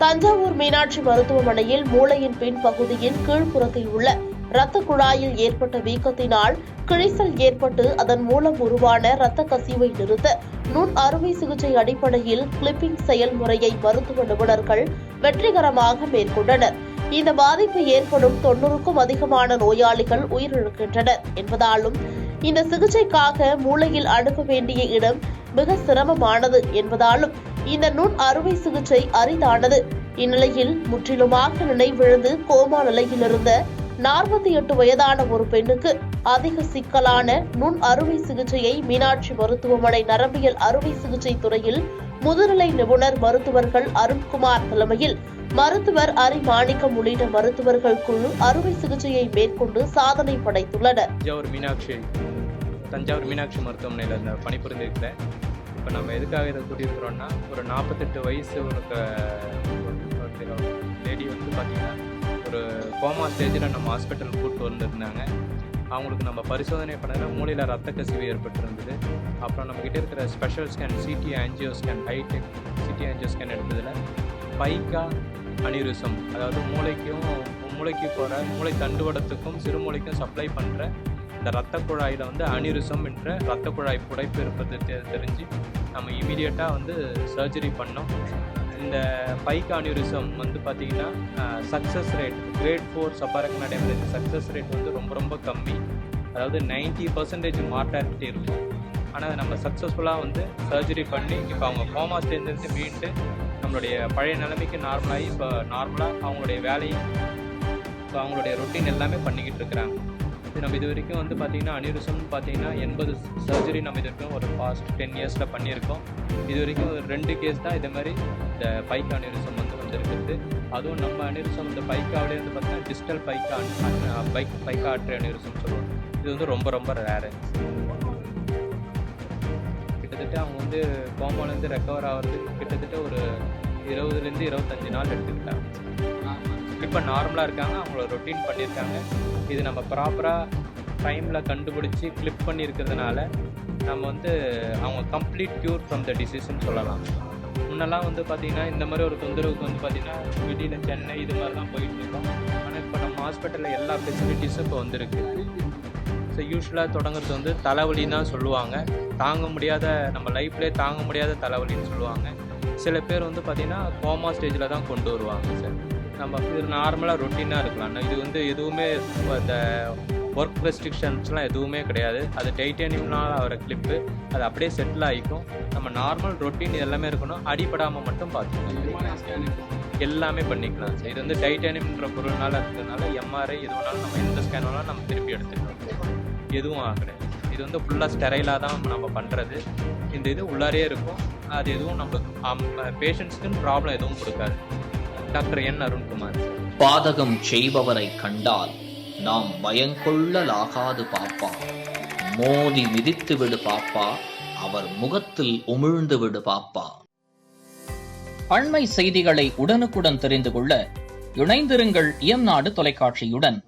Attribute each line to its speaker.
Speaker 1: தஞ்சாவூர் மீனாட்சி மருத்துவமனையில் மூளையின் பின்பகுதியின் கீழ்ப்புறத்தில் உள்ள இரத்த குழாயில் ஏற்பட்ட வீக்கத்தினால் கிழிசல் ஏற்பட்டு அதன் மூலம் உருவான இரத்த கசிவை நிறுத்த நுண் அறுவை சிகிச்சை அடிப்படையில் கிளிப்பிங் செயல்முறையை மருத்துவ நிபுணர்கள் வெற்றிகரமாக மேற்கொண்டனர். இந்த பாதிப்பு ஏற்படும் 90க்கும் அதிகமான நோயாளிகள் உயிரிழக்கின்றனர் என்பதாலும் இந்த சிகிச்சைக்காக மூளையில் அணுக வேண்டிய இடம் மிக சிரமமானது என்பதாலும் இந்த நுண் அறுவை சிகிச்சை அரிதானது. இந்நிலையில் முற்றிலுமாக நினைவிழந்து கோமா நிலையில் இருந்த 48 வயதான ஒரு பெண்ணுக்கு அதிக சிக்கலான நுண் அறுவை சிகிச்சையை மீனாட்சி மருத்துவமனை நரம்பியல் அறுவை சிகிச்சை துறையில் முதுநிலை நிபுணர் மருத்துவர்கள் அருண்குமார் தலைமையில் மருத்துவர் அரிமாணிக்கம் உள்ளிட்ட மருத்துவர்கள் குழு அறுவை சிகிச்சையை மேற்கொண்டு சாதனை படைத்துள்ளனர்.
Speaker 2: தஞ்சாவூர் மீனாட்சி மருத்துவமனையில் பணிபுரிந்திருக்கிறேன். இப்போ நம்ம எதுக்காக இதை கூட்டியிருக்கிறோம்னா, ஒரு 48 வயசு ஒரு லேடி வந்து பார்த்திங்கன்னா ஒரு கோமா ஸ்டேஜில் நம்ம ஹாஸ்பிட்டலுக்கு கூப்பிட்டு வந்திருந்தாங்க. அவங்களுக்கு நம்ம பரிசோதனை பண்ணதில் மூளையில் ரத்த கசிவு ஏற்பட்டிருந்தது. அப்புறம் நம்மக்கிட்ட இருக்கிற special scan CT angio scan hitech CT angio scan எடுத்ததில் பைக்கா அனியூரிசம், அதாவது மூளைக்கு போகிற மூளை தண்டுவடத்துக்கும் சிறுமூளைக்கும் சப்ளை பண்ணுற இந்த இரத்த குழாயில் வந்து அனியூரிசம் என்ற இரத்த குழாய் புடைப்பு இருப்பது தெரிஞ்சு நம்ம இமீடியட்டாக வந்து சர்ஜரி பண்ணோம். இந்த பைக் அனியூரிசம் வந்து பார்த்திங்கன்னா சக்ஸஸ் ரேட் கிரேட் 4 சப்பாரக்னா டெமரேஜ் சக்ஸஸ் ரேட் வந்து ரொம்ப கம்மி. அதாவது 90% மார்டாலிட்டி இருக்கும். ஆனால் நம்ம சக்ஸஸ்ஃபுல்லாக வந்து சர்ஜரி பண்ணி இப்போ அவங்க கோமா ஸ்டேஜ்லேருந்து மீண்டு நம்மளுடைய பழைய நிலைமைக்கு நார்மலாகி இப்போ நார்மலாக அவங்களுடைய வேலையும் இப்போ அவங்களுடைய ரொட்டீன் எல்லாமே பண்ணிக்கிட்டு இருக்கிறாங்க. நம்ம இது வரைக்கும் வந்து பார்த்திங்கன்னா அனியூரிசம்னு பார்த்தீங்கன்னா 80 சர்ஜரி நம்ம இது வரைக்கும் ஒரு பாஸ்ட் 10 இயர்ஸில் பண்ணியிருக்கோம். இது வரைக்கும் 2 கேஸ் தான் இதே மாதிரி இந்த பைக் அனியூரிசம் வந்துருக்குது. அதுவும் நம்ம அனியூரிசம் இந்த பைக்காவிலே வந்து பார்த்திங்கன்னா டிஸ்டல் பைக்கா ஆர்டரி அனியூரிசம் சொல்லுவோம். இது வந்து ரொம்ப ரேரு. கிட்டத்தட்ட அவங்க வந்து கோமாலேருந்து ரெக்கவர் ஆகிறதுக்கு கிட்டத்தட்ட ஒரு 20லேருந்து 25 நாள் எடுத்துக்கிட்டாங்க. இப்போ நார்மலாக இருக்காங்க, அவங்கள ரொட்டீன் பண்ணியிருக்காங்க. இது நம்ம ப்ராப்பராக டைமில் கண்டுபிடிச்சி கிளிப் பண்ணியிருக்கிறதுனால நம்ம வந்து அவங்க கம்ப்ளீட் க்யூர் ஃப்ரம் த டிசீஸ்ன்னு சொல்லலாம். முன்னெல்லாம் வந்து பார்த்திங்கன்னா இந்த மாதிரி ஒரு தொந்தரவுக்கு வந்து பார்த்திங்கன்னா வெளியில் சென்னை இது மாதிரி தான் போயிட்டுருக்கோம். ஆனால் இப்போ நம்ம ஹாஸ்பிட்டலில் எல்லா ஃபெசிலிட்டிஸும் இப்போ வந்துருக்கு. ஸோ யூஸ்வலாக தொடங்குறது வந்து தலைவலின்னு தான் சொல்லுவாங்க. நம்ம லைஃப்லேயே தாங்க முடியாத தலைவலின்னு சொல்லுவாங்க. சில பேர் வந்து பார்த்திங்கன்னா கோமா ஸ்டேஜில் தான் கொண்டு வருவாங்க. சார் நம்ம இது நார்மலாக ரொட்டீனாக இருக்கலாம். இது வந்து எதுவுமே இந்த ஒர்க் ரெஸ்ட்ரிக்ஷன்ஸ்லாம் எதுவுமே கிடையாது. அது டைட்டானியம்னால் வர கிளிப்பு அது அப்படியே செட்டில் ஆகிக்கும். நம்ம நார்மல் ரொட்டீன் எல்லாமே இருக்கணும். அடிப்படாமல் மட்டும் பார்த்துக்கலாம், எல்லாமே பண்ணிக்கலாம். சார் இது வந்து டைட்டானியம்ன்ற பொருள்னால இருக்கிறதுனால எம்ஆர்ஐ எது வேணாலும் நம்ம எந்த ஸ்கேன் வேணாலும் நம்ம திருப்பி எடுத்துக்கலாம். எதுவும் ஆகணும். இது வந்து ஃபுல்லாக ஸ்டெரைலாக தான் நம்ம பண்ணுறது. இந்த இது உள்ளாரே இருக்கும். அது எதுவும் நம்மளுக்கு பேஷண்ட்ஸ்க்குன்னு ப்ராப்ளம் எதுவும் கொடுக்காது. டாக்டர் என் அருண்குமார்.
Speaker 3: பாதகம் செய்பவரை கண்டால் நாம் பயங்கொள்ளலாகாது பாப்பா, மோதி மிதித்து விடு பாப்பா, அவர் முகத்தில் உமிழ்ந்து விடு பாப்பா. அண்மை செய்திகளை உடனுக்குடன் தெரிந்து கொள்ள இணைந்திருங்கள் இயம்நாடு தொலைக்காட்சியுடன்.